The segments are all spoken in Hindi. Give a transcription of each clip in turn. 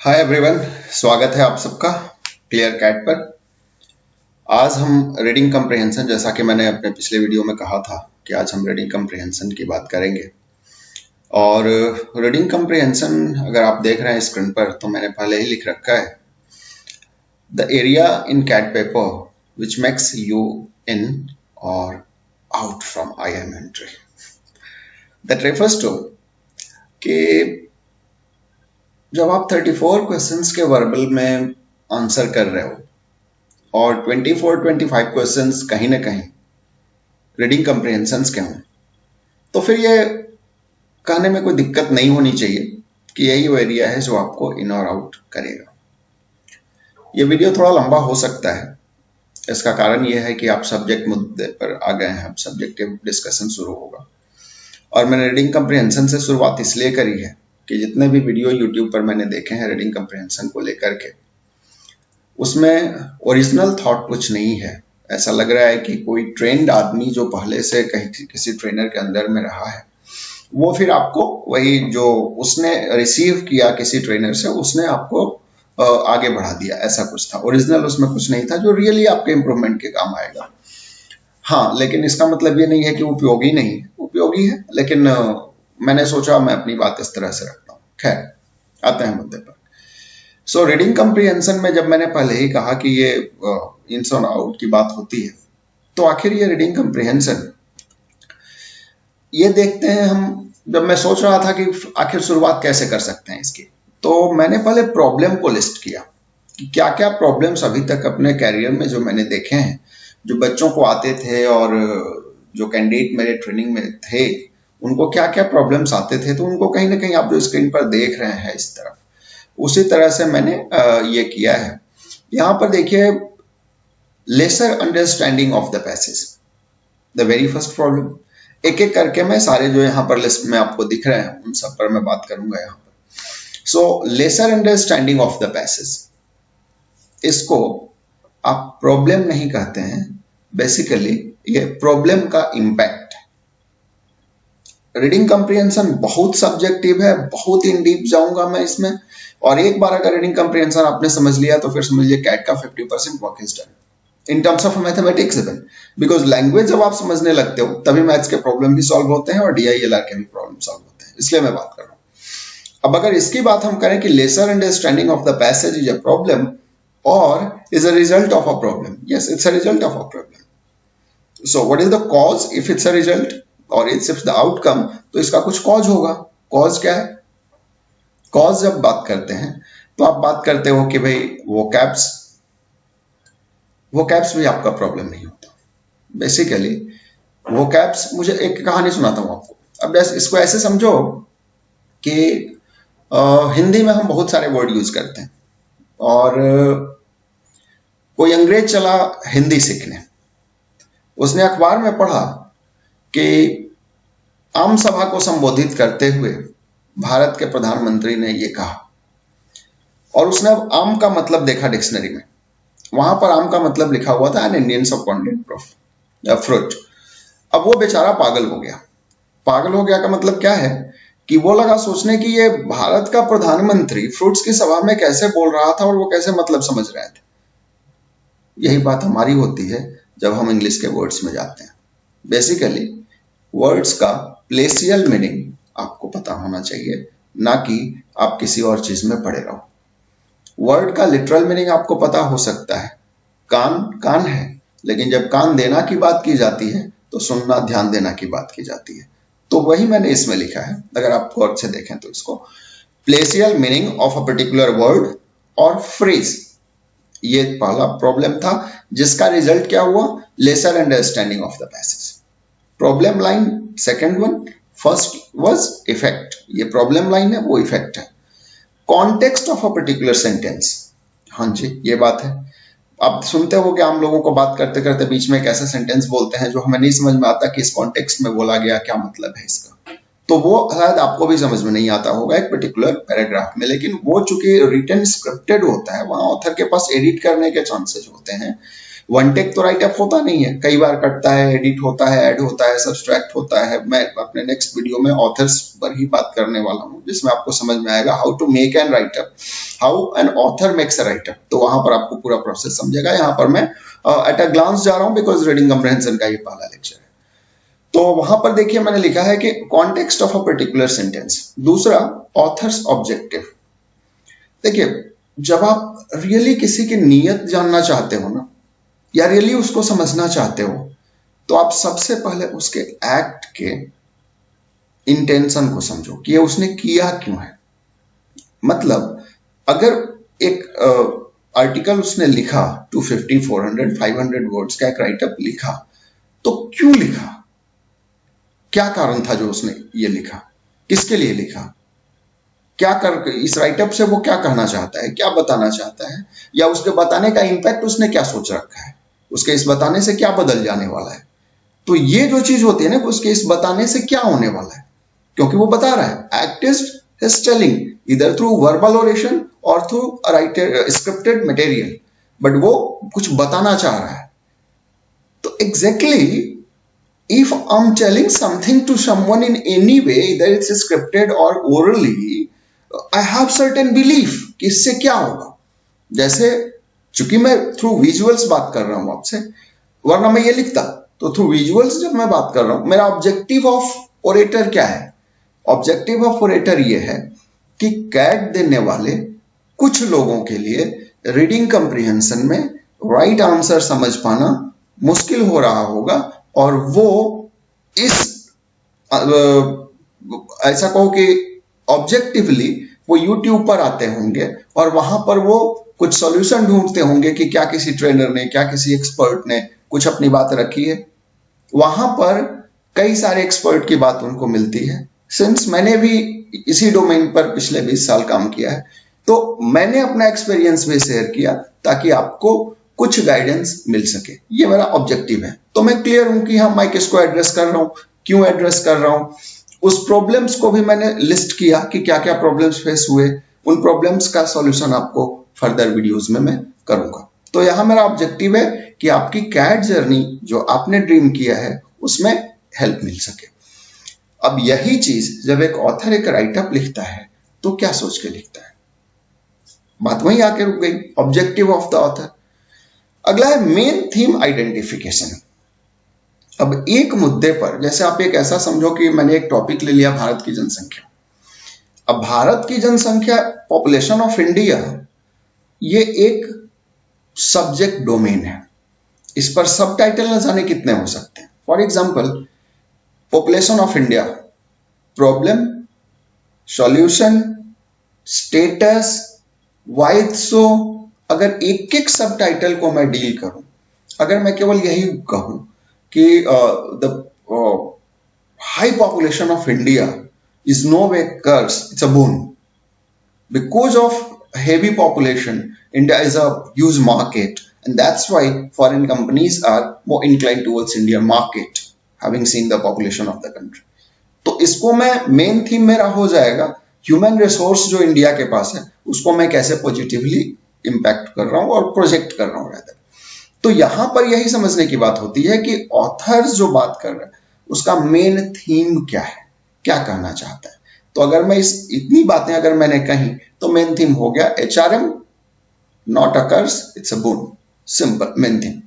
हाय एवरीवन, स्वागत है आप सबका क्लियर कैट पर। आज हम रीडिंग कम्प्रिहेंशन, जैसा कि मैंने अपने पिछले वीडियो में कहा था कि आज हम रीडिंग कम्प्रिहेंशन की बात करेंगे। और रीडिंग कम्प्रिहेंशन अगर आप देख रहे हैं स्क्रीन पर, तो मैंने पहले ही लिख रखा है, the area in CAT paper which makes you in or out from IIM entry. That refers to कि जब आप 34 क्वेश्चंस के वर्बल में आंसर कर रहे हो और 24-25 क्वेश्चंस कहीं ना कहीं रीडिंग कम्प्रिहेंशंस के हों, तो फिर ये कहने में कोई दिक्कत नहीं होनी चाहिए कि यही वो एरिया है जो आपको इन और आउट करेगा। ये वीडियो थोड़ा लंबा हो सकता है। इसका कारण ये है कि आप सब्जेक्ट मुद्दे पर आ गए हैं, अब सब्जेक्टिव डिस्कशन शुरू होगा। और मैंने रीडिंग कम्प्रिहेंशन से शुरुआत इसलिए करी है कि जितने भी वीडियो यूट्यूब पर मैंने देखे हैं रीडिंग कम्प्रिहेंशन को लेकर के, उसमें ओरिजिनल थॉट कुछ नहीं है। ऐसा लग रहा है कि कोई ट्रेंड आदमी जो पहले से कहीं किसी ट्रेनर के अंदर में रहा है, वो फिर आपको वही जो उसने रिसीव किया किसी ट्रेनर से, उसने आपको आगे बढ़ा दिया, ऐसा कुछ था। ओरिजिनल उसमें कुछ नहीं था जो रियली आपके इंप्रूवमेंट के काम आएगा। हाँ, लेकिन इसका मतलब ये नहीं है कि उपयोगी नहीं, उपयोगी है, लेकिन मैंने सोचा मैं अपनी बात इस तरह से रखता हूँ। खैर, आते हैं मुद्दे पर। सो रीडिंग कम्प्रिहेंशन में जब मैंने पहले ही कहा कि ये इन्स और आउट की बात होती है, तो आखिर ये रीडिंग कम्प्रिहेंशन ये देखते हैं हम। जब मैं सोच रहा था कि आखिर शुरुआत कैसे कर सकते हैं इसकी, तो मैंने पहले प्रॉब्लम को लिस्ट किया कि क्या क्या प्रॉब्लम्स अभी तक अपने कैरियर में जो मैंने देखे हैं, जो बच्चों को आते थे और जो कैंडिडेट मेरे ट्रेनिंग में थे, उनको क्या क्या प्रॉब्लम्स आते थे। तो उनको कहीं ना कहीं आप जो स्क्रीन पर देख रहे हैं इस तरफ, उसी तरह से मैंने ये किया है। यहां पर देखिए, lesser understanding of the passage, the very first problem. एक एक करके मैं सारे जो यहाँ पर लिस्ट में आपको दिख रहे हैं उन सब पर मैं बात करूंगा यहाँ पर। So lesser understanding of the passage, इसको आप प्रॉब्लम नहीं कहते हैं, बेसिकली ये प्रॉब्लम का इम्पैक्ट। रीडिंग कम्प्रिहेंशन बहुत सब्जेक्टिव है, बहुत इन डीप जाऊंगा मैं इसमें। और एक बार अगर रीडिंग कम्प्रिहेंशन आपने समझ लिया तो फिर समझिए कैट का 50% work is done in terms of mathematics even. Because language जब आप समझने लगते हो तभी मैथ्स के प्रॉब्लम भी सॉल्व होते हैं और DILR के भी प्रॉब्लम सॉल्व होते हैं, इसलिए मैं बात कर रहा हूं। अब अगर इसकी बात हम करें कि lesser understanding of the passage is a problem or is a result of a problem, yes it's a result of a problem. So what is the cause if it's a result or it's if the outcome, तो इसका कुछ कॉज होगा। कॉज क्या है? कॉज जब बात करते हैं तो आप बात करते हो कि भाई वो कैप्स भी आपका प्रॉब्लम नहीं होता। बेसिकली वो कैप्स, मुझे एक कहानी सुनाता हूं आपको। अब इसको ऐसे समझो कि हिंदी में हम बहुत सारे वर्ड यूज करते हैं और कोई अंग्रेज चला हिंदी सीखने, उसने अखबार में पढ़ा कि आम सभा को संबोधित करते हुए भारत के प्रधानमंत्री ने ये कहा, और उसने अब आम का मतलब देखा डिक्शनरी में। वहां पर आम का मतलब लिखा हुआ था एन इंडियन सबकॉन्टिनेंट फ्रूट। अब वो बेचारा पागल हो गया। पागल हो गया का मतलब क्या है कि वो लगा सोचने कि ये भारत का प्रधानमंत्री फ्रूट्स की सभा में कैसे बोल रहा था और वो कैसे मतलब समझ रहे थे। यही बात हमारी होती है जब हम इंग्लिश के वर्ड्स में जाते हैं। बेसिकली वर्ड्स का प्लेसियल मीनिंग आपको पता होना चाहिए, ना कि आप किसी और चीज में पड़े रहो। वर्ड का लिटरल मीनिंग आपको पता हो सकता है, कान कान है, लेकिन जब कान देना की बात की जाती है तो सुनना, ध्यान देना की बात की जाती है। तो वही मैंने इसमें लिखा है, अगर आप गौर से देखें तो इसको प्लेसियल meaning of a particular word or phrase, ये पहला प्रॉब्लम था, जिसका रिजल्ट क्या हुआ? Lesser understanding of the passage. Problem line second one, first was effect. ये प्रॉब्लम लाइन है, वो इफेक्ट है। Context of a particular sentence, हाँ जी ये बात है। आप सुनते हो कि आम लोगों को बात करते करते बीच में एक ऐसा सेंटेंस बोलते हैं जो हमें नहीं समझ में आता कि इस कॉन्टेक्स्ट में बोला गया, क्या मतलब है इसका। तो वो शायद आपको भी समझ में नहीं आता होगा एक पर्टिकुलर पैराग्राफ में, लेकिन वो चूंकि रिटन स्क्रिप्टेड होता है, वहां ऑथर के पास एडिट करने के चांसेस होते हैं। वन टेक तो राइट अप होता नहीं है, कई बार कटता है, एडिट होता है, ऐड होता है, सब्सट्रैक्ट होता है। मैं अपने नेक्स्ट वीडियो में ऑथर्स पर ही बात करने वाला हूँ, जिसमें आपको समझ में आएगा how to make an write up, how an author makes a write up. तो वहां पर आपको पूरा प्रोसेस समझेगा। यहाँ पर मैं एट अ ग्लांस जा रहा हूँ बिकॉज रीडिंग कम्प्रहेंशन का ये पहला लेक्चर है। तो वहां पर देखिए मैंने लिखा है कि context of a particular sentence. दूसरा, ऑथर्स ऑब्जेक्टिव। देखिए, जब आप रियली किसी की नीयत जानना चाहते हो ना, या रियली उसको समझना चाहते हो, तो आप सबसे पहले उसके एक्ट के इंटेंशन को समझो कि ये उसने किया क्यों है। मतलब अगर एक आर्टिकल उसने लिखा 250, 400, 500 वर्ड्स का एक राइटअप लिखा, तो क्यों लिखा, क्या कारण था जो उसने ये लिखा, किसके लिए लिखा, क्या कर इस राइटअप से वो क्या कहना चाहता है, क्या बताना चाहता है, या उसके बताने का इंपैक्ट उसने क्या सोच रखा है, उसके इस बताने से क्या बदल जाने वाला है। तो ये जो चीज होती है ना, उसके इस बताने से क्या होने वाला है, क्योंकि वो बता रहा है, artist is telling either through verbal oration or through a writer scripted material, but वो कुछ बताना चाह रहा है। तो exactly if I'm telling something to someone in any way, either it's scripted or orally, I have certain belief कि इससे क्या होगा। जैसे चूंकि मैं थ्रू विजुअल्स बात कर रहा हूं आपसे, वरना मैं ये लिखता, तो थ्रू विजुअल्स जब मैं बात कर रहा हूं, मेरा ऑब्जेक्टिव ऑफ ओरेटर क्या है? ऑब्जेक्टिव ऑफ ओरेटर ये है कि कैट देने वाले कुछ लोगों के लिए रीडिंग कंप्रीहेंशन में राइट आंसर समझ पाना मुश्किल हो रहा होगा, और वो इस ऐसा कहो कि ऑब्जेक्टिवली वो यूट्यूब पर आते होंगे और वहां पर वो कुछ सॉल्यूशन ढूंढते होंगे कि क्या किसी ट्रेनर ने, क्या किसी एक्सपर्ट ने कुछ अपनी बात रखी है। वहां पर कई सारे एक्सपर्ट की बात उनको मिलती है। सिंस मैंने भी इसी डोमेन पर पिछले 20 साल काम किया है, तो मैंने अपना एक्सपीरियंस भी शेयर किया ताकि आपको कुछ गाइडेंस मिल सके। ये मेरा ऑब्जेक्टिव है। तो मैं क्लियर हूं कि हाँ, मैं किसको एड्रेस कर रहा हूं, क्यों एड्रेस कर रहा हूं। उस प्रॉब्लम्स को भी मैंने लिस्ट किया कि क्या क्या प्रॉब्लम्स फेस हुए। उन प्रॉब्लम्स का सॉल्यूशन आपको फर्दर वीडियोस में मैं करूंगा। तो यहां मेरा ऑब्जेक्टिव है कि आपकी कैट जर्नी जो आपने ड्रीम किया है उसमें हेल्प मिल सके। अब यही चीज जब एक ऑथर एक राइटअप लिखता है तो क्या सोच के लिखता है? बात वहीं आके रुक गई, ऑब्जेक्टिव ऑफ द ऑथर। अगला है मेन थीम आइडेंटिफिकेशन। अब एक मुद्दे पर, जैसे आप एक ऐसा समझो कि मैंने एक टॉपिक ले लिया, भारत की जनसंख्या। अब भारत की जनसंख्या, पॉपुलेशन ऑफ इंडिया, ये एक सब्जेक्ट डोमेन है। इस पर सब टाइटल न जाने कितने हो सकते हैं। For example, population of India, problem, solution, status, why so. अगर एक एक सब टाइटल को मैं डील करूं, अगर मैं केवल यही कहूं कि the high population of India is no way curse, it's a boon. Because of heavy population, India is a huge market, and that's why foreign companies are more inclined towards Indian market, having seen the population of the country. तो इसको मैं मेन थीम मेरा हो जाएगा ह्यूमन रिसोर्स जो इंडिया के पास है उसको मैं कैसे पॉजिटिवली इंपैक्ट कर रहा हूं और प्रोजेक्ट कर रहा हूं रादर। तो यहां पर यही समझने की बात होती है कि ऑथर जो बात कर रहा है उसका मेन थीम क्या है, क्या कहना चाहता है। तो अगर मैं इतनी बातें अगर मैंने कही तो मेन थीम हो गया HRM not a curse, it's a boon, simple main thing.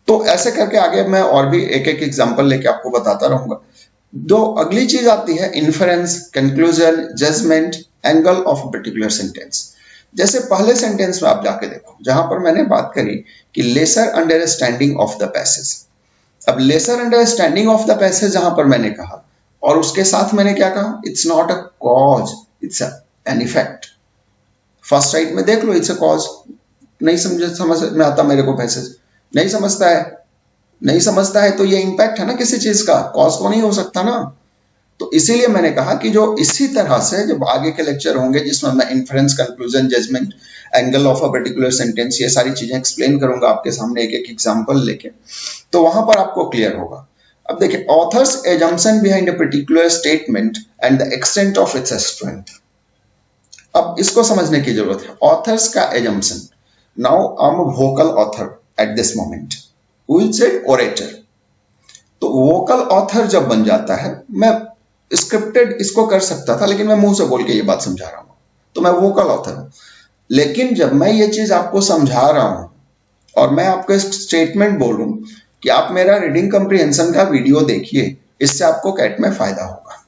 तो ऐसे करके आगे मैं और भी एक एक एग्जांपल लेके आपको बताता रहूंगा। जो अगली चीज आती है inference, conclusion, judgement, angle of a particular sentence. जैसे पहले सेंटेंस में आप जाके देखो जहां पर मैंने बात करी कि lesser understanding of the passage. अब lesser understanding of the passage जहां पर मैंने कहा, और उसके साथ मैंने क्या कहा, it's not a cause, it's an effect. First right में देख लो, इट्स अ कॉज, नहीं समझ में आता मेरे को पैसेज, नहीं समझता है, नहीं समझता है तो ये इंपैक्ट है ना किसी चीज का, कॉज तो नहीं हो सकता ना। तो इसीलिए मैंने कहा कि जो इसी तरह से जब आगे के लेक्चर होंगे जिसमें मैं inference, conclusion, judgement, angle of a particular sentence, ये सारी चीजें एक्सप्लेन करूंगा आपके सामने एक एक एग्जांपल लेके, तो वहां पर आपको क्लियर होगा। अब देखिए, authors assumption behind a particular statement and the extent of its strength. अब इसको समझने की जरूरत है, ऑथर्स का assumption. Now I am a vocal author, at this moment, who is a orator. तो वोकल ऑथर जब बन जाता है, मैं स्क्रिप्टेड इसको कर सकता था लेकिन मैं मुंह से बोल के ये बात समझा रहा हूं, तो मैं वोकल ऑथर हूं। लेकिन जब मैं ये चीज आपको समझा रहा हूं और मैं आपको एक स्टेटमेंट बोलूं कि आप मेरा रीडिंग कम्प्रीहेंशन का वीडियो देखिए, इससे आपको कैट में फायदा होगा,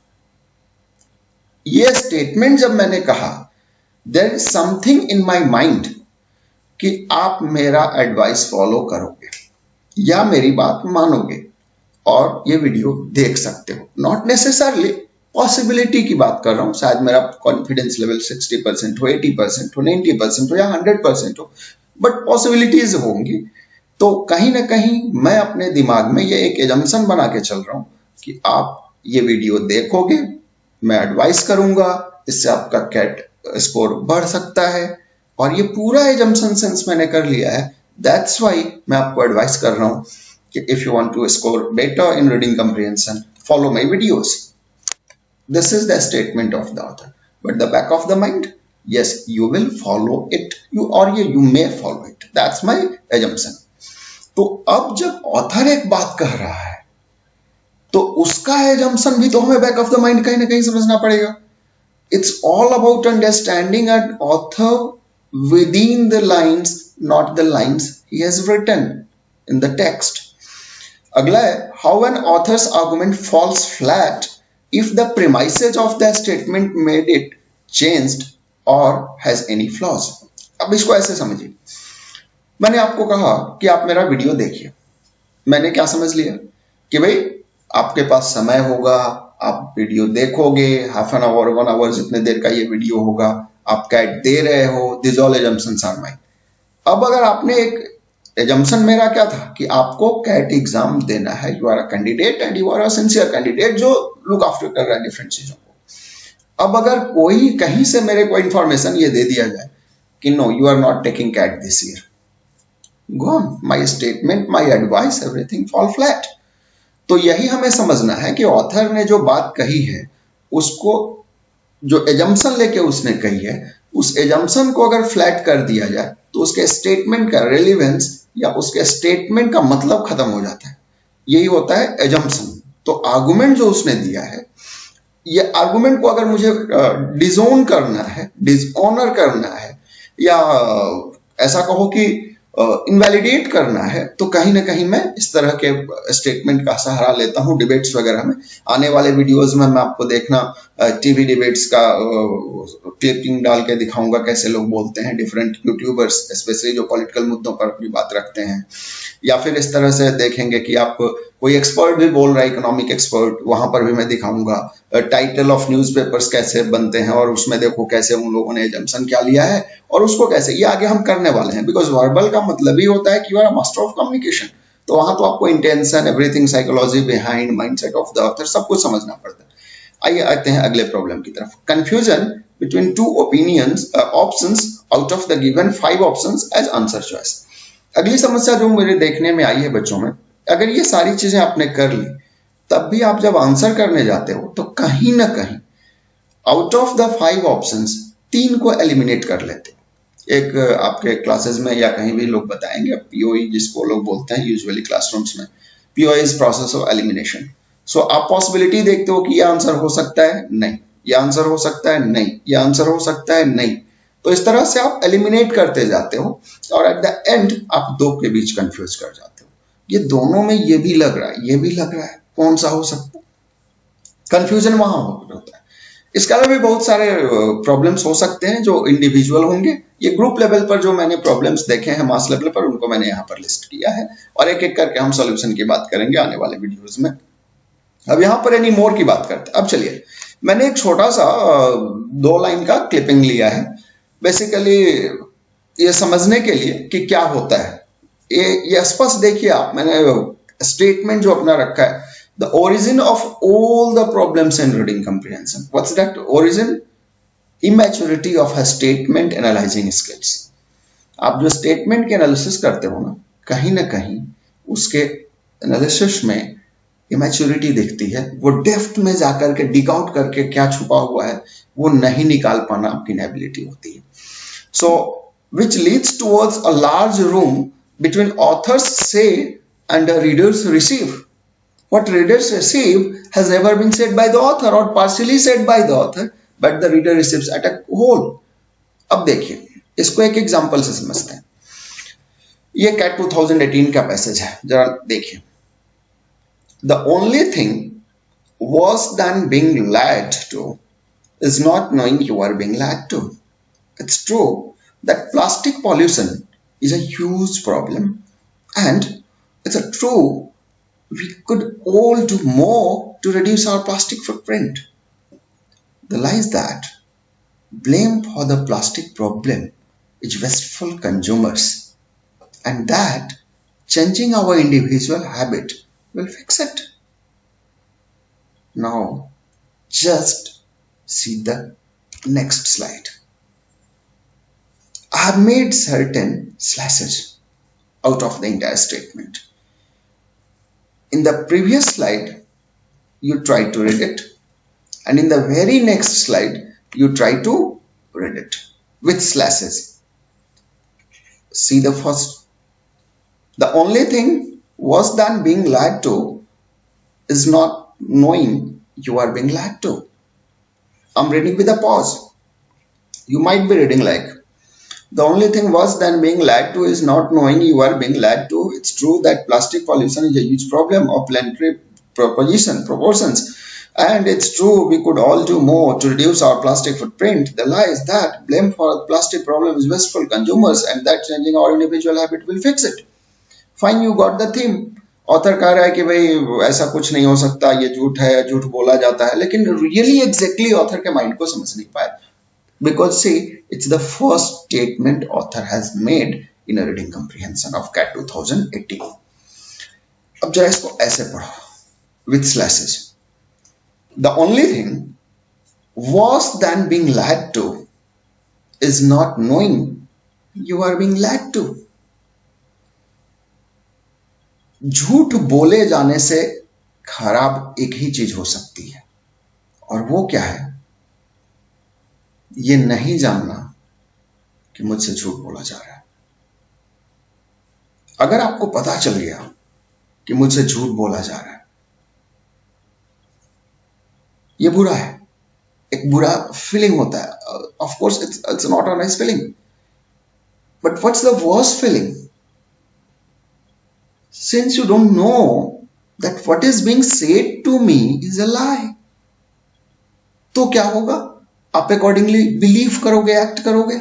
ये स्टेटमेंट जब मैंने कहा, there is something in my mind कि आप मेरा एडवाइस फॉलो करोगे या मेरी बात मानोगे और ये वीडियो देख सकते हो। नॉट नेसेसरली, पॉसिबिलिटी की बात कर रहा हूं, शायद मेरा कॉन्फिडेंस लेवल 60% हो, 80% हो, 90% हो या 100% हो, बट पॉसिबिलिटीज होंगी। तो कहीं ना कहीं मैं अपने दिमाग में ये एक एजम्पशन बना के चल रहा हूं कि आप ये वीडियो देखोगे, मैं एडवाइस करूंगा, इससे आपका कैट स्कोर बढ़ सकता है, और ये पूरा एजम्पशन सेंस मैंने कर लिया है। दैट्स वाई मैं आपको एडवाइस कर रहा हूं कि if you want to score better in reading comprehension, follow my videos. This is the statement of the author. But the back of the mind, yes, you will follow it, you may follow it. That's my assumption. तो अब जब ऑथर एक बात कह रहा है तो उसका एजम्पशन भी तो हमें बैक ऑफ द माइंड कहीं ना कहीं समझना पड़ेगा। It's all about understanding an author within the lines, not the lines he has written in the text. अगला है, how an author's argument falls flat if the premises of the statement made it changed or has any flaws. अब इसको ऐसे समझिए, मैंने आपको कहा कि आप मेरा वीडियो देखिए, मैंने क्या समझ लिया कि भाई आपके पास समय होगा, आप वीडियो देखोगे, हाफ एन आवर 1 आवर जितने देर का ये वीडियो होगा, आप कैट दे रहे हो, this all assumptions are mine. अब अगर आपने एक एजम्पशन मेरा क्या था कि आपको कैट एग्जाम देना है, you are a candidate and you are a sincere candidate जो लुक आफ्टर कर रहा है डिफरेंट चीजों को। अब अगर कोई कहीं से मेरे को इंफॉर्मेशन ये दे दिया जाए कि no you are not taking CAT this year, gone my statement, my advice, everything fall flat. तो यही हमें समझना है कि ऑथर ने जो बात कही है, उसको जो एजम्पशन लेके उसने कही है, उस एजम्पशन को अगर फ्लैट कर दिया जाए तो उसके स्टेटमेंट का रेलिवेंस या उसके स्टेटमेंट का मतलब खत्म हो जाता है। यही होता है एजम्पशन। तो आर्गुमेंट जो उसने दिया है, ये आर्गुमेंट को अगर मुझे डिसोन करना है, डिसऑनर करना है, या ऐसा कहो कि इनवैलिडेट करना है, तो कहीं ना कहीं मैं इस तरह के स्टेटमेंट का सहारा लेता हूं डिबेट्स वगैरह में। आने वाले वीडियोस में मैं आपको देखना टीवी डिबेट्स का क्लिपिंग डाल के दिखाऊंगा, कैसे लोग बोलते हैं, डिफरेंट यूट्यूबर्स स्पेशली जो पॉलिटिकल मुद्दों पर अपनी बात रखते हैं। या फिर इस तरह से देखेंगे कि आप कोई एक्सपर्ट भी बोल रहा है, इकोनॉमिक एक्सपर्ट, वहां पर भी मैं दिखाऊंगा टाइटल ऑफ न्यूज़पेपर्स कैसे बनते हैं, और उसमें देखो कैसे उन लोगों ने एजम्पशन क्या लिया है और उसको कैसे, ये आगे हम करने वाले हैं। बिकॉज वर्बल का मतलब ही होता है कि you are a master of communication, तो वहां तो आपको intention, everything, psychology behind, mindset of the author, सब कुछ समझना पड़ता है। आइए आते हैं अगले प्रॉब्लम की तरफ। Confusion between two opinions options out of the given 5 options as answer choice. अगली समस्या जो मेरे देखने में आई है बच्चों में, अगर ये सारी चीजें आपने कर ली, तब भी आप जब आंसर करने जाते हो तो कहीं ना कहीं आउट ऑफ द 5 ऑप्शंस 3 को एलिमिनेट कर लेते हो। एक आपके क्लासेस में या कहीं भी लोग बताएंगे, पीओई जिसको लोग बोलते हैं यूजुअली क्लासरूम्स में, POE is process of elimination. So आप पॉसिबिलिटी देखते हो कि ये आंसर हो सकता है, नहीं, ये आंसर हो सकता है, नहीं, ये आंसर हो सकता है, नहीं। तो इस तरह से आप एलिमिनेट करते जाते हो और एट द एंड आप दो के बीच कंफ्यूज कर जाते हो। ये दोनों में ये भी लग रहा है, ये भी लग रहा है, कौन सा हो सकता है? कंफ्यूजन वहां होता है। इसके अलावा भी बहुत सारे प्रॉब्लम्स हो सकते हैं जो इंडिविजुअल होंगे। ये ग्रुप लेवल पर जो मैंने प्रॉब्लम्स देखे हैं मास लेवल पर, उनको मैंने यहाँ पर लिस्ट किया है और एक एक करके हम सॉल्यूशन की बात करेंगे आने वाले वीडियोस में। अब यहाँ पर एनी मोर की बात करते हैं। अब चलिए, मैंने एक छोटा सा 2 लाइन का क्लिपिंग लिया है, बेसिकली ये समझने के लिए कि क्या होता है। ये स्पष्ट देखिए आप, मैंने स्टेटमेंट जो अपना रखा है, the origin of all the problems in reading comprehension. What's that origin? Immaturity of a statement analysing skills. आप जो स्टेटमेंट के एनालिसिस करते हो ना कहीं उसके एनालिसिस में इमैच्योरिटी दिखती है। वो डेप्थ में जाकर के डिग आउट करके क्या छुपा हुआ है वो नहीं निकाल पाना आपकी इनएबिलिटी होती है। So which leads towards a large room between authors say and the readers receive. What readers receive has never been said by the author or partially said by the author, but the reader receives at a whole. अब देखिए, इसको एक एग्जांपल से समझते हैं. ये कैट 2018 का पैसेज है, जरा देखिए. The only thing worse than being lied to is not knowing you are being lied to. It's true that plastic pollution is a huge problem, and it's a true we could all do more to reduce our plastic footprint. The lie is that blame for the plastic problem is wasteful consumers, and that changing our individual habit will fix it. Now, just see the next slide. I have made certain slashes out of the entire statement. In the previous slide, you try to read it, and in the very next slide, you try to read it with slashes. See the first. The only thing worse than being lied to is not knowing you are being lied to. I'm reading with a pause. You might be reading like, the only thing worse than being lied to is not knowing you are being lied to. It's true that plastic pollution is a huge problem of planetary proportions. And it's true we could all do more to reduce our plastic footprint. The lie is that blame for the plastic problem is wasteful consumers and that changing our individual habit will fix it. Fine, you got the theme. Author कह रहा है कि भाई ऐसा कुछ नहीं हो सकता, ये झूठ है, झूठ बोला जाता है, लेकिन रियली एग्जैक्टली ऑथर के माइंड को समझ नहीं पाया. Because see, it's the first statement author has made in a reading comprehension of CAT 2018. अब जरा इसको ऐसे पढ़ो with slashes. The only thing worse than being lied to is not knowing you are being lied to. झूठ बोले जाने से खराब एक ही चीज हो सकती है, और वो क्या है? ये नहीं जानना कि मुझसे झूठ बोला जा रहा है. अगर आपको पता चल गया कि मुझसे झूठ बोला जा रहा है, ये बुरा है, एक बुरा फीलिंग होता है. Of course it's not a nice feeling, but what's the worst feeling? Since you don't know that what is being said to me is a lie, तो क्या होगा? आप अकॉर्डिंगली बिलीव करोगे, एक्ट करोगे.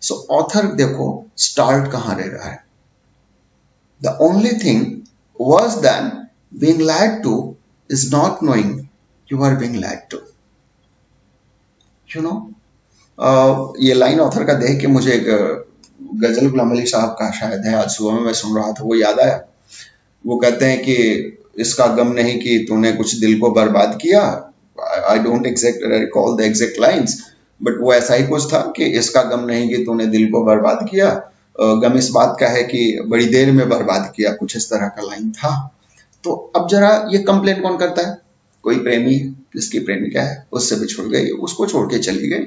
सो ऑथर देखो स्टार्ट कहां रह रहा है. The only thing worse than being lied to is not knowing you are being lied to. You know, ये लाइन ऑथर का देख के मुझे एक गजल गुलाम अली साहब का शायद है, आज सुबह में मैं सुन रहा था, वो याद आया. वो कहते हैं कि इसका गम नहीं कि तूने कुछ दिल को बर्बाद किया. I don't exact recall the exact lines, but वो ऐसा ही कुछ था कि इसका गम नहीं कि तूने दिल को बर्बाद किया, गम इस बात का है कि बड़ी देर में बर्बाद किया. कुछ इस तरह का लाइन था. तो अब जरा ये कंप्लेन कौन करता है? कोई प्रेमी जिसकी प्रेमिका है उससे बिछुड़ गई, उसको छोड़ के चली गई,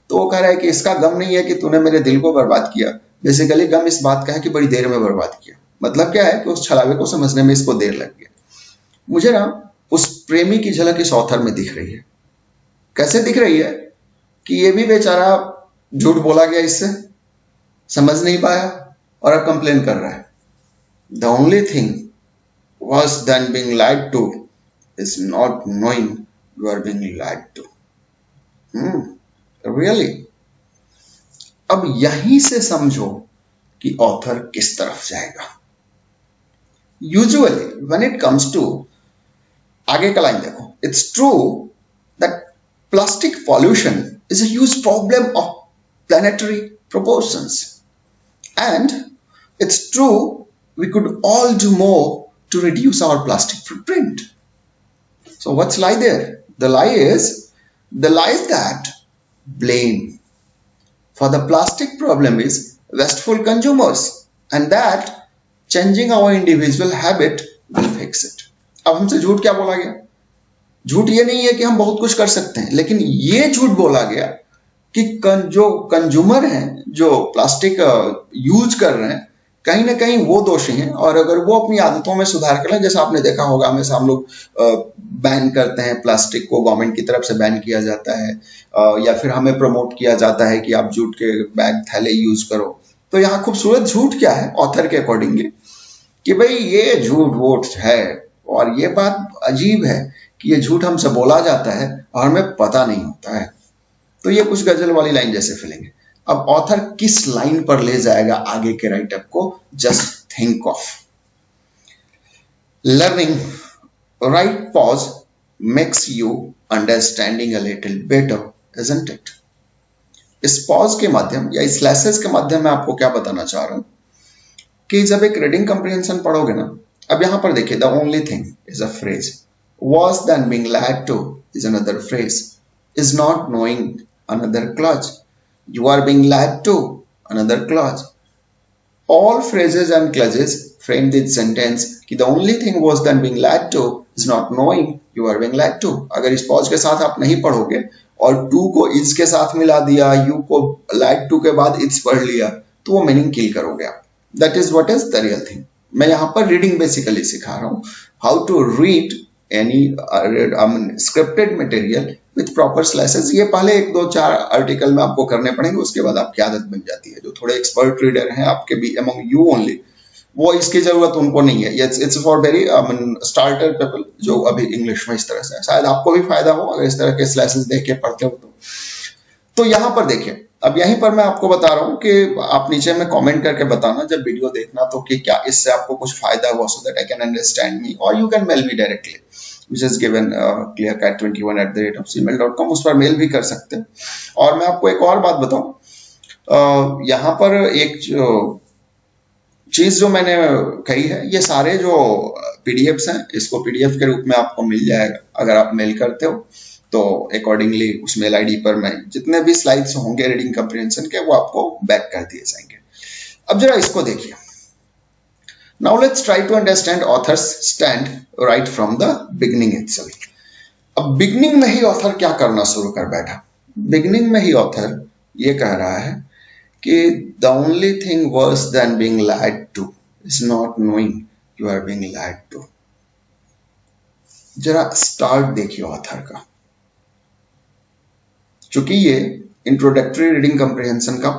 तो वो कह रहा है कि इसका गम नहीं है कि तूने मेरे दिल को बर्बाद किया. बेसिकली गम इस बात का है कि बड़ी देर में बर्बाद किया. मतलब क्या है कि उस छलावे को समझने में इसको देर लग गया. मुझे ना उस प्रेमी की झलक इस ऑथर में दिख रही है. कैसे दिख रही है? कि ये भी बेचारा झूठ बोला गया, इससे समझ नहीं पाया और अब कंप्लेन कर रहा है. The only thing worse than being lied to is not knowing you are being lied to. Really. अब यहीं से समझो कि ऑथर किस तरफ जाएगा. Usually when it comes to, आगे का लाइन देखो, it's true that plastic pollution is a huge problem of planetary proportions and it's true we could all do more to reduce our plastic footprint. So what's lie there? The lie is that blame for the plastic problem is wasteful consumers and that changing our individual habit will fix it. अब हमसे झूठ क्या बोला गया? झूठ ये नहीं है कि हम बहुत कुछ कर सकते हैं, लेकिन ये झूठ बोला गया कि जो कंज्यूमर हैं, जो प्लास्टिक यूज कर रहे हैं, कहीं ना कहीं वो दोषी हैं, और अगर वो अपनी आदतों में सुधार कर लें, जैसा आपने देखा होगा हमेशा हम लोग बैन करते हैं, प्लास्टिक को गवर्नमेंट की तरफ से बैन किया जाता है, या फिर हमें प्रमोट किया जाता है कि आप जूट के बैग थैले यूज करो। तो यहाँ खूबसूरत झूठ क्या है ऑथर के अकॉर्डिंगली, कि भाई ये झूठ वोट है, और ये बात अजीब है कि ये झूठ हमसे बोला जाता है और हमें पता नहीं होता है। तो ये कुछ गजल वाली लाइन जैसे फीलिंग है। अब ऑथर किस लाइन पर ले जाएगा आगे के राइटअप को, just think of learning right pause makes you understanding a little better, isn't it. इस पॉज के माध्यम या इस स्लैशेस के माध्यम में आपको क्या बताना चाह रहा हूं कि जब एक रीडिंग कंप्रीहेंशन पढ़ोगे ना, अब यहां पर देखिए, the only thing is a phrase, was than being lied to is another phrase, is not knowing another clause, you are being lied to another clause. All phrases and clauses frame this sentence कि the only thing was than being lied to is not knowing you are being lied to। अगर इस पॉज के साथ आप नहीं पढ़ोगे और टू को इज के साथ मिला दिया, यू को लाइड टू के बाद इट्स पढ़ लिया, तो वो मीनिंग किल करोगे आप। That is what is the real thing. मैं यहाँ पर रीडिंग बेसिकली सिखा रहा हूँ, how to read any scripted material with proper slashes। ये पहले 1-2-4 आर्टिकल में आपको करने पड़ेंगे, उसके बाद आपकी आदत बन जाती है। जो थोड़े एक्सपर्ट रीडर हैं आपके भी among you only, वो इसकी जरूरत उनको नहीं है। It's for very starter people जो अभी इंग्लिश में इस तरह से है। शायद आपको भी फायदा हो अगर इस तरह के स्लैशेस देख के पढ़ते हो तो यहाँ पर देखिए, अब यहीं पर मैं आपको बता रहा हूँ कि आप नीचे में कमेंट करके बताना जब वीडियो देखना, तो कि क्या इससे आपको कुछ फायदा हुआ, so that I can understand me, और you can mail me directly which is given clearcat21@gmail.com, उस पर मेल भी कर सकते हैं। और मैं आपको एक और बात बताऊं, यहाँ पर एक जो चीज जो मैंने कही है, ये सारे जो पीडीएफ्स हैं, इसको पीडीएफ के रूप में आपको मिल जाएगा अगर आप मेल करते हो, तो अकॉर्डिंगली उस मेल आईडी पर मैं जितने भी स्लाइड्स होंगे रीडिंग कंप्रीहेंशन के, वो आपको बैक कर दिए जाएंगे। अब जरा इसको देखिए। Now let's try to understand author's stand right from the beginning itself। अब beginning में ही author क्या करना शुरू कर बैठा? beginning में ही author ये कह रहा है कि the only thing worse than being lied to is not knowing you are being lied to। जरा स्टार्ट देखिए author का। चूंकि ये इंट्रोडक्टरी रीडिंग कंप्रीहेंशन का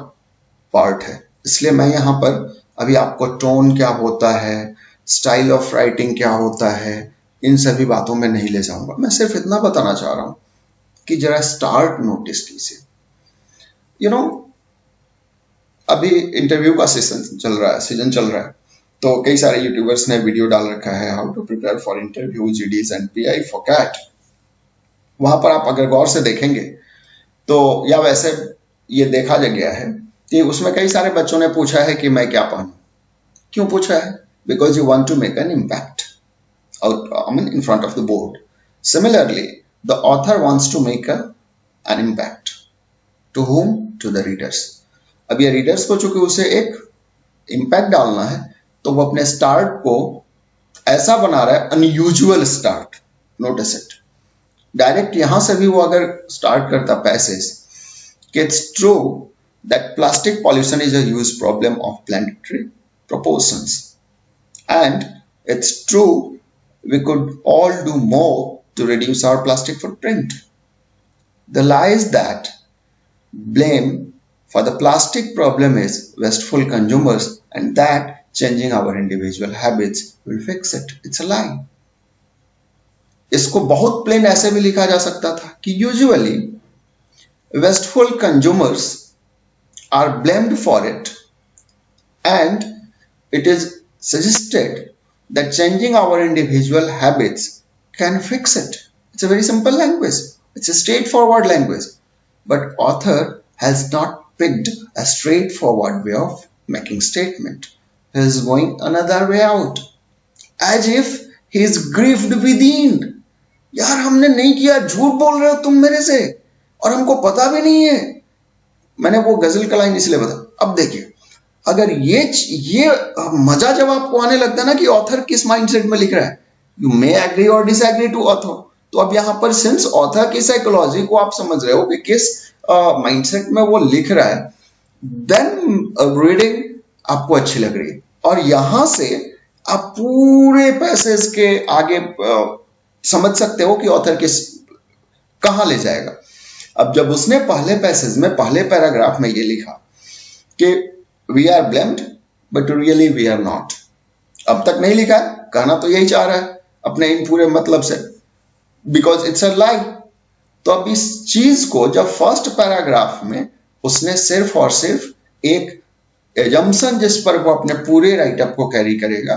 पार्ट है, इसलिए मैं यहां पर अभी आपको टोन क्या होता है, स्टाइल ऑफ राइटिंग क्या होता है, इन सभी बातों में नहीं ले जाऊंगा। मैं सिर्फ इतना बताना चाह रहा हूं कि जरा स्टार्ट नोटिस कीजिए। यू नो, अभी इंटरव्यू का सीजन चल रहा है, तो कई सारे यूट्यूबर्स ने वीडियो डाल रखा है, how to prepare for interview, GDs and PI for CAT. वहां पर आप अगर गौर से देखेंगे तो, या वैसे ये देखा गया है कि उसमें कई सारे बच्चों ने पूछा है कि मैं क्या पहनूं। क्यों पूछा है? Because you want to make an impact in front of the board. Similarly, the author wants to make an impact. To whom? To the readers. अब ये रीडर्स को चूंकि उसे एक इम्पैक्ट डालना है, तो वो अपने स्टार्ट को ऐसा बना रहा है, unusual start. Notice it. Direct यहां से भी वो अगर स्टार्ट करता पैसेज कि it's true that plastic pollution is a huge problem of planetary proportions, and it's true we could all do more to reduce our plastic footprint. The lie is that blame for the plastic problem is wasteful consumers and that changing our individual habits will fix it. It's a lie. इसको बहुत प्लेन ऐसे भी लिखा जा सकता था कि usually wasteful consumers are blamed for it, and it is suggested that changing our individual habits can fix it. It's a very simple language. It's a straightforward language. But author has not picked a straightforward way of making statement. He is going another way out, as if he is grieved within. यार हमने नहीं किया, झूठ बोल रहे हो तुम मेरे से, और हमको पता भी नहीं है। मैंने वो गजल का लाइन इसलिए बता। अब देखिए, अगर ये मजा जब आपको आने लगता है ना कि ऑथर किस माइंडसेट में लिख रहा है, यू मे एग्री और डिसएग्री टू ऑथर, तो अब यहां पर सिंस ऑथर की साइकोलॉजी को आप समझ रहे हो कि किस माइंडसेट में वो लिख रहा है, देन रीडिंग आपको अच्छी लग रही है। और यहां से आप पूरे पैसेज के आगे समझ सकते हो कि ऑथर किस कहां ले जाएगा। अब जब उसने पहले पैसेज में पहले पैराग्राफ में ये लिखा कि we are blamed but really we are not, अब तक नहीं लिखा है, कहना तो यही चाह रहा है अपने इन पूरे मतलब से, बिकॉज इट्स अ लाई। तो अब इस चीज को जब फर्स्ट पैराग्राफ में उसने सिर्फ और सिर्फ एक एजम्पशन जिस पर वो अपने पूरे राइटअप को कैरी करेगा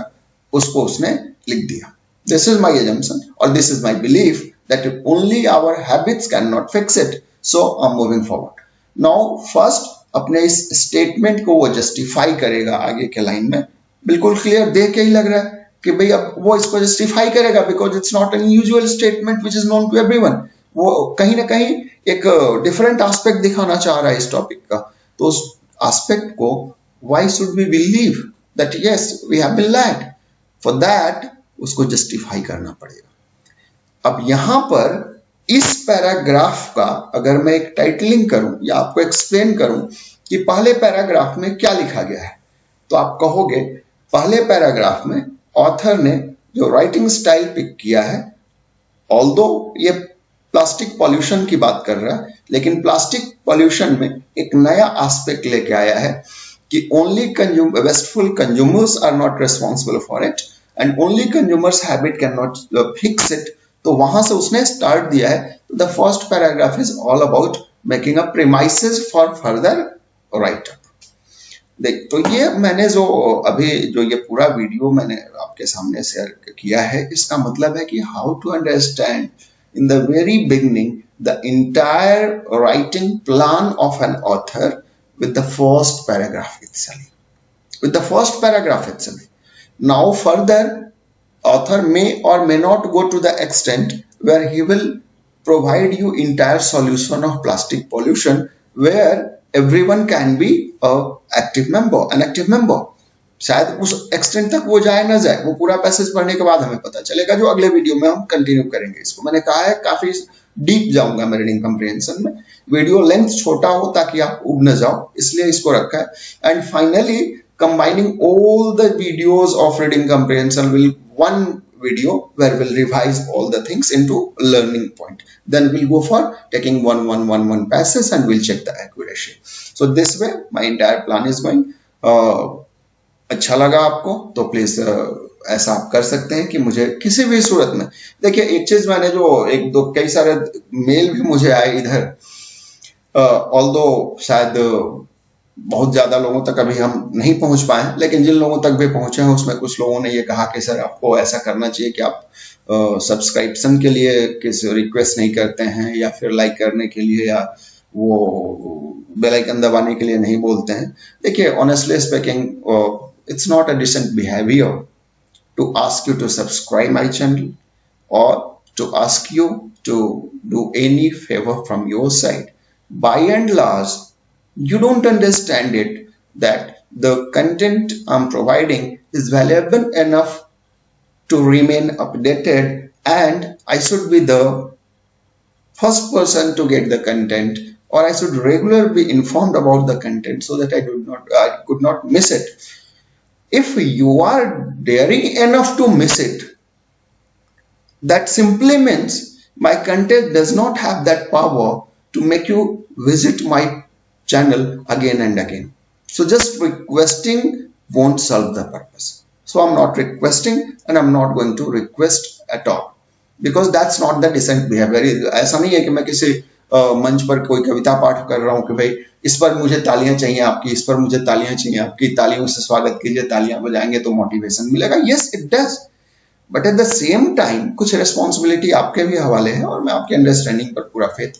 उसको उसने लिख दिया, दिस इज माई एजम्पशन और this is my belief that only our habits can not fix it, so I am moving forward. Now first अपने इस स्टेटमेंट को वो जस्टिफाई करेगा आगे के लाइन में, बिल्कुल क्लियर देख के ही लग रहा है कि भाई अब वो इसको जस्टिफाई करेगा because it's not an usual statement which is known to everyone. वो कहीं ना कहीं एक डिफरेंट एस्पेक्ट दिखाना चाह रहा है इस टॉपिक का, तो उस एस्पेक्ट को why should we believe that yes we have been lied, for that उसको जस्टिफाई करना पड़ेगा। अब यहां पर इस पैराग्राफ का अगर मैं एक टाइटलिंग करूं या आपको एक्सप्लेन करूं कि पहले पैराग्राफ में क्या लिखा गया है, तो आप कहोगे पहले पैराग्राफ में ऑथर ने जो राइटिंग स्टाइल पिक किया है, ऑल्दो ये प्लास्टिक पॉल्यूशन की बात कर रहा है, लेकिन प्लास्टिक पॉल्यूशन में एक नया एस्पेक्ट लेके आया है कि only wasteful consumers are not responsible for it and only consumers habit cannot fix it। तो वहां से उसने स्टार्ट दिया है। The first paragraph is all about making a premises for further right up. देख, तो ये मैंने जो अभी जो ये पूरा वीडियो मैंने आपके सामने शेयर किया है, इसका मतलब है कि how to understand in the very beginning the entire writing plan of an author with the first paragraph itself, with the first paragraph itself. Now further author may or may not go to the extent where he will provide you entire solution of plastic pollution where everyone can be a active member, an active member। शायद उस एक्सटेंट तक वो जाए ना जाए, वो पूरा पैसेज पढ़ने के बाद हमें पता चलेगा, जो अगले वीडियो में हम कंटिन्यू करेंगे इसको। मैंने कहा है काफी डीप जाऊंगा मैं रीडिंग कंप्रिहेंशन में, वीडियो लेंथ छोटा हो ताकि आप उब न जाओ, इसलिए इसको रखा है। And finally combining all the videos of reading comprehension will one video where we'll revise all the things into learning point, then we'll go for taking one passage and we'll check the accuracy। So this way my entire plan is going। अच्छा लगा आपको तो प्लीज ऐसा आप कर सकते हैं कि मुझे किसी भी सूरत में, देखिए एक चीज मैंने जो एक दो कई सारे मेल भी मुझे आए इधर, ऑल्दो शायद बहुत ज्यादा लोगों तक अभी हम नहीं पहुंच पाए हैं, लेकिन जिन लोगों तक भी पहुंचे हैं उसमें कुछ लोगों ने ये कहा कि सर आपको ऐसा करना चाहिए कि आप सब्सक्रिप्शन के लिए किस रिक्वेस्ट नहीं करते हैं या फिर लाइक करने के लिए या वो बेल आइकन दबाने के लिए नहीं बोलते हैं। देखिए honestly speaking it's not a decent behavior to ask you to subscribe my channel or to ask you to do any favor from your side। By and large, you don't understand it that the content I'm providing is valuable enough to remain updated and I should be the first person to get the content, or I should regularly be informed about the content so that I could not miss it। If you are daring enough to miss it, that simply means my content does not have that power to make you visit my channel again and again। So just requesting won't solve the purpose। So I'm not requesting and I'm not going to request at all because that's not the decent behavior। ऐसा नहीं है कि मैं किसी मंच पर कोई कविता पाठ कर रहा हूं कि भाई इस पर मुझे तालियां चाहिए आपकी, इस पर मुझे तालियां चाहिए आपकी, तालियों से स्वागत कीजिए, तालियां बजाएंगे तो मोटिवेशन मिलेगा। Yes it does, but at the same time कुछ रिस्पॉन्सिबिलिटी आपके भी हवाले है और मैं आपकी अंडरस्टैंडिंग पर पूरा फेथ